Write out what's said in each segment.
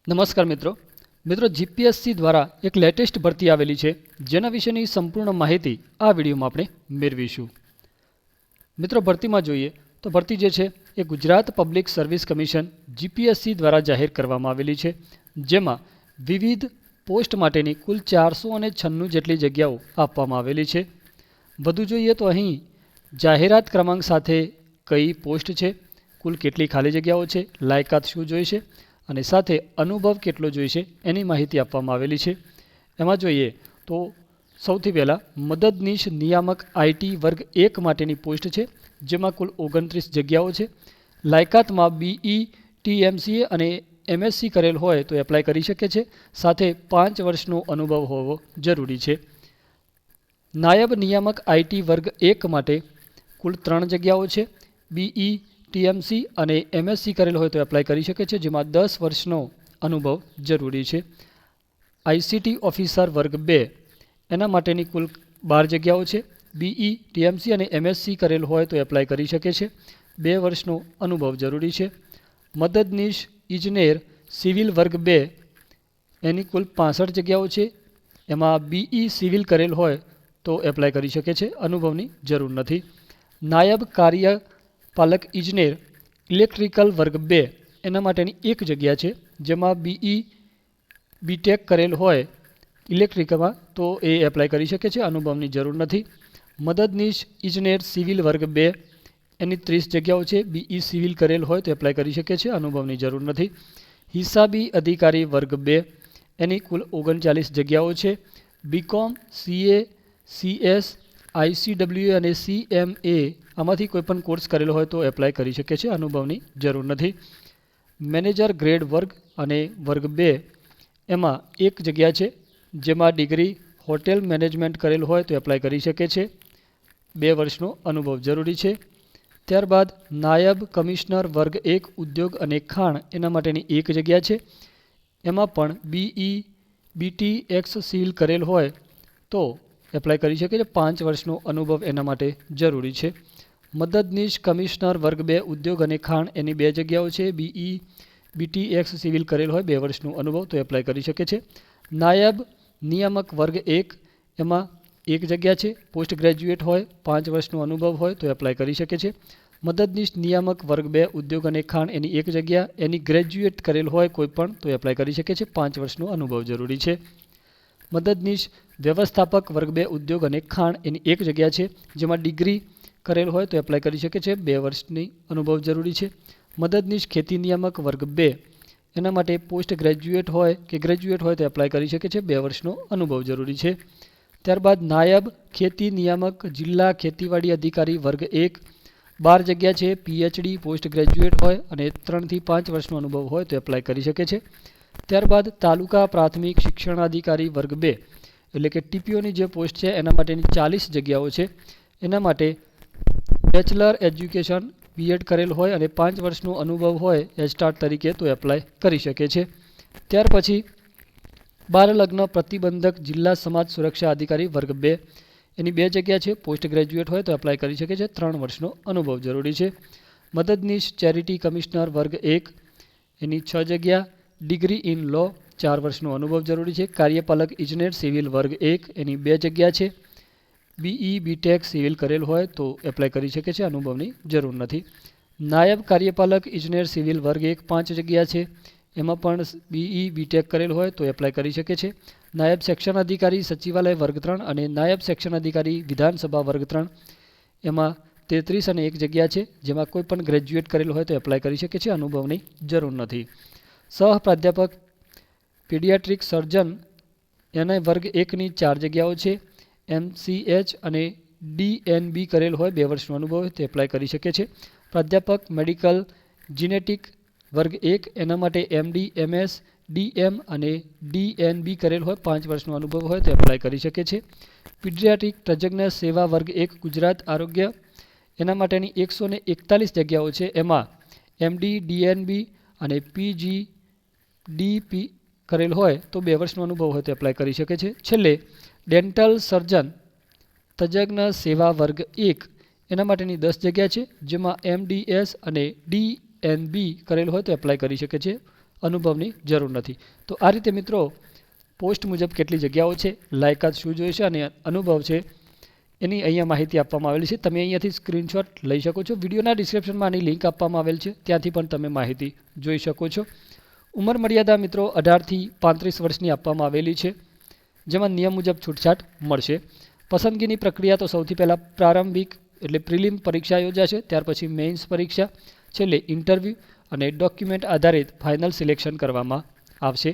નમસ્કાર મિત્રો જીપીએસસી દ્વારા એક લેટેસ્ટ ભરતી આવેલી છે જેના વિશેની સંપૂર્ણ માહિતી આ વિડીયોમાં આપણે મેળવીશું। મિત્રો ભરતીમાં જોઈએ તો ભરતી જે છે એ Gujarat public service commission GPSC દ્વારા જાહેર કરવામાં આવેલી છે, જેમાં વિવિધ પોસ્ટ માટેની કુલ 496 જેટલી જગ્યાઓ આપવામાં આવેલી છે। વધુ જોઈએ તો અહીં જાહેરાત ક્રમાંક સાથે કઈ પોસ્ટ છે, કુલ કેટલી ખાલી જગ્યાઓ છે, લાયકાત શું જોઈશે અને સાથે અનુભવ કેટલો જોઈશે એની માહિતી આપવામાં આવેલી છે। એમાં જોઈએ તો સૌથી પહેલાં મદદનીશ નિયામક આઈટી વર્ગ 1 માટેની પોસ્ટ છે, જેમાં કુલ 29 જગ્યાઓ છે। લાયકાતમાં બીઈ ટીએમસીએ અને એમએસસી કરેલ હોય તો એપ્લાય કરી શકે છે, સાથે 5 વર્ષનો અનુભવ હોવો જરૂરી છે। નાયબ નિયામક આઈટી વર્ગ 1 માટે કુલ 3 જગ્યાઓ છે। બીઈ ટીએમસી અને એમએસસી કરેલ હોય તો એપ્લાય કરી શકે છે, જેમાં 10 વર્ષનો અનુભવ જરૂરી છે। આઈસીટી ઓફિસર વર્ગ 2 એના માટેની કુલ 12 જગ્યાઓ છે। બીઈ ટીએમસી અને એમએસસી કરેલ હોય તો એપ્લાય કરી શકે છે, 2 વર્ષનો અનુભવ જરૂરી છે। મદદનીશ ઇજનેર સિવિલ વર્ગ 2 એની કુલ 65 જગ્યાઓ છે, એમાં બીઈ સિવિલ કરેલ હોય તો એપ્લાય કરી શકે છે, અનુભવની જરૂર નથી। નાયબ કાર્યપાલક ઇજનેર ઇલેક્ટ્રિકલ વર્ગ 2 એના માટેની 1 જગ્યા છે, જેમાં બીઈ બીટેક કરેલ હોય ઇલેક્ટ્રિકલમાં તો એ એપ્લાય કરી શકે છે, અનુભવની જરૂર નથી। મદદનીશ ઇજનેર સિવિલ વર્ગ 2 એની 30 જગ્યાઓ છે, બીઈ સિવિલ કરેલ હોય તો એપ્લાય કરી શકે છે, અનુભવની જરૂર નથી। હિસાબી અધિકારી વર્ગ 2 એની કુલ 39 જગ્યાઓ છે। બીકોમ, સીએ, સીએસ, આઈસીડબ્લ્યુ અને સીએમએ આમાંથી કોઈ પણ કોર્સ કરેલો હોય તો એપ્લાય કરી શકે છે, અનુભવની જરૂર નથી। મેનેજર ગ્રેડ વર્ગ અને વર્ગ 2 એમાં 1 જગ્યા છે, જેમાં ડિગ્રી હોટેલ મેનેજમેન્ટ કરેલ હોય તો એપ્લાય કરી શકે છે, 2 વર્ષનો અનુભવ જરૂરી છે। ત્યારબાદ નાયબ કમિશનર વર્ગ 1 ઉદ્યોગ અને ખાણ એના માટેની 1 જગ્યા છે, એમાં પણ બીઈ બીટીએક્સ સિવિલ કરેલ હોય તો એપ્લાય કરી શકે છે, 5 વર્ષનો અનુભવ એના માટે જરૂરી છે। મદદનીશ કમિશનર વર્ગ 2 ઉદ્યોગ અને ખાણ એની 2 જગ્યાઓ છે, બીઈ બીટીએક્સ સિવિલ કરેલ હોય 2 વર્ષનો અનુભવ તો એપ્લાય કરી શકે છે। નાયબ નિયામક વર્ગ 1 એમાં 1 જગ્યા છે, પોસ્ટ ગ્રેજ્યુએટ હોય 5 વર્ષનો અનુભવ હોય તો એપ્લાય કરી શકે છે। મદદનીશ નિયામક વર્ગ 2 ઉદ્યોગ અને ખાણ એની 1 જગ્યા, એની ગ્રેજ્યુએટ કરેલ હોય કોઈ પણ તો એપ્લાય કરી શકે છે, 5 વર્ષનો અનુભવ જરૂરી છે। મદદનીશ વ્યવસ્થાપક વર્ગ 2 ઉદ્યોગ અને ખાણ એની 1 જગ્યા છે, જેમાં ડિગ્રી કરેલ હોય તો એપ્લાય કરી શકે છે, 2 વર્ષની અનુભવ જરૂરી છે। મદદનીશ ખેતી નિયામક વર્ગ 2 એના માટે પોસ્ટ ગ્રેજ્યુએટ હોય કે ગ્રેજ્યુએટ હોય તો એપ્લાય કરી શકે છે, 2 વર્ષનો અનુભવ જરૂરી છે। ત્યારબાદ નાયબ ખેતી નિયામક જિલ્લા ખેતીવાડી અધિકારી વર્ગ 1 12 જગ્યા છે, પીએચડી પોસ્ટ ગ્રેજ્યુએટ હોય અને 3 થી 5 વર્ષનો અનુભવ હોય તો એપ્લાય કરી શકે છે। ત્યારબાદ તાલુકા પ્રાથમિક શિક્ષણાધિકારી વર્ગ 2 એટલે કે ટીપીઓની જે પોસ્ટ છે એના માટેની 40 જગ્યાઓ છે, એના માટે બેચલર એજ્યુકેશન બીએડ કરેલ હોય અને 5 વર્ષનો અનુભવ હોય એચસ્ટાર્ટ તરીકે તો એપ્લાય કરી શકે છે। ત્યાર પછી બાળ લગ્ન પ્રતિબંધક જિલ્લા સમાજ સુરક્ષા અધિકારી વર્ગ 2 એની 2 જગ્યા છે, પોસ્ટ ગ્રેજ્યુએટ હોય તો એપ્લાય કરી શકે છે, 3 વર્ષનો અનુભવ જરૂરી છે। મદદનીશ ચેરિટી કમિશનર વર્ગ 1 એની 6 જગ્યા, ડિગ્રી ઇન લો 4 વર્ષનો અનુભવ જરૂરી છે। કાર્યપાલક ઇજનેર સિવિલ વર્ગ 1 એની 2 જગ્યા છે, બીઈ બીટેક સિવિલ કરેલ હોય તો એપ્લાય કરી શકે છે, અનુભવની જરૂર નથી। નાયબ કાર્યપાલક ઇજનેર સિવિલ વર્ગ 1 5 જગ્યા છે, એમાં પણ બીઈ બીટેક કરેલ હોય તો એપ્લાય કરી શકે છે। નાયબ સેક્શન અધિકારી સચિવાલય વર્ગ 3 અને નાયબ સેક્શન અધિકારી વિધાનસભા વર્ગ 3 એમાં 33 અને 1 જગ્યા છે, જેમાં કોઈ પણ ગ્રેજ્યુએટ કરેલ હોય તો એપ્લાય કરી શકે છે, અનુભવની જરૂર નથી। સહ પ્રાધ્યાપક પીડિયાટ્રિક સર્જન એના વર્ગ 1 ની 4 જગ્યાઓ છે, એમસીએચ અને ડીએનબી કરેલ હોય 2 વર્ષનો અનુભવ હોય તો એપ્લાય કરી શકે છે। પ્રાધ્યાપક મેડિકલ જીનેટિક વર્ગ 1 એના માટે એમડી એમએસ ડીએમ અને ડીએનબી કરેલ હોય 5 વર્ષનો અનુભવ હોય તો એપ્લાય કરી શકે છે। પીડિયાટ્રિક તજજ્ઞ સેવા વર્ગ 1 ગુજરાત આરોગ્ય એના માટેની 141 જગ્યાઓ છે, એમાં એમડી ડીએનબી અને પીજીડીપી કરેલ હોય તો 2 વર્ષનો અનુભવ હોય તો એપ્લાય કરી શકે છે। છેલ્લે ડેન્ટલ સર્જન તજજ્ઞ સેવા વર્ગ 1 એના માટેની 10 જગ્યા છે, જેમાં એમડીએસ અને ડીએનબી કરેલ હોય તો એપ્લાય કરી શકે છે, અનુભવની જરૂર નથી. તો આ રીતે મિત્રો પોસ્ટ મુજબ કેટલી જગ્યાઓ છે, લાયકાત શું જોઈએ છે અને અનુભવ છે એની અહીંયા માહિતી આપવામાં આવેલી છે. તમે અહીંયાથી સ્ક્રીનશોટ લઈ શકો છો. વિડીયોના ડિસ્ક્રિપ્શનમાં આની લિંક આપવામાં આવેલ છે, ત્યાંથી પણ તમે માહિતી જોઈ શકો છો. ઉંમર મર્યાદા મિત્રો 18 થી 35 વર્ષની આપવામાં આવેલી છે, જેમાં નિયમ મુજબ છૂટછાટ મળશે. પસંદગીની પ્રક્રિયા તો સૌથી પહેલાં પ્રારંભિક એટલે પ્રિલિમ પરીક્ષા યોજાશે, ત્યાર પછી મેઇન્સ પરીક્ષા, છેલ્લે ઇન્ટરવ્યૂ અને ડોક્યુમેન્ટ આધારિત ફાઇનલ સિલેક્શન કરવામાં આવશે.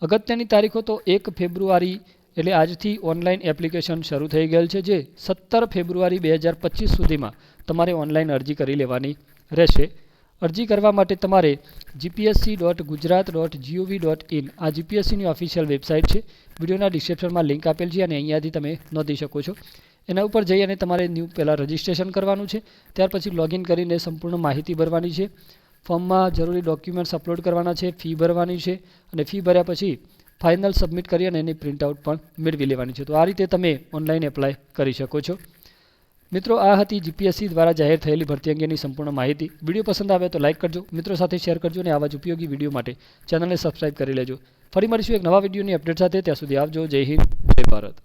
અગત્યની તારીખો તો 1 ફેબ્રુઆરી એટલે આજથી ઓનલાઈન એપ્લિકેશન શરૂ થઈ ગયેલ છે, જે 17 ફેબ્રુઆરી 2025 સુધીમાં તમારે ઓનલાઈન અરજી કરી લેવાની રહેશે. અરજી કરવા માટે તમારે gpsc.gujarat.gov.in આ જીપીએસસીની ઓફિશિયલ વેબસાઇટ છે. વિડીયોના ડિસ્ક્રિપ્શનમાં લિંક આપેલ છે અને અહીંયાથી તમે નોંધી શકો છો. એના ઉપર જઈ અને તમારે પહેલાં રજિસ્ટ્રેશન કરવાનું છે. ત્યાર પછી લોગિન કરીને સંપૂર્ણ માહિતી ભરવાની છે. ફોર્મમાં જરૂરી ડોક્યુમેન્ટ્સ અપલોડ કરવાના છે, ફી ભરવાની છે અને ફી ભર્યા પછી ફાઇનલ સબમિટ કરી અને એની પ્રિન્ટઆઉટ પણ મેળવી લેવાની છે. તો આ રીતે તમે ઓનલાઈન એપ્લાય કરી શકો છો. મિત્રો આ હતી જીપીએસસી દ્વારા જાહેર થયેલી ભરતી અંગેની સંપૂર્ણ માહિતી. વિડીયો પસંદ આવે તો લાઇક કરજો, મિત્રો સાથે શેર કરજો અને આવા જ ઉપયોગી વિડીયો માટે ચેનલને સબસ્ક્રાઇબ કરી લેજો. ફરી મળીશું એક નવા વિડીયોની અપડેટ સાથે. ત્યાં સુધી આવજો. જય હિન્દ, જય ભારત.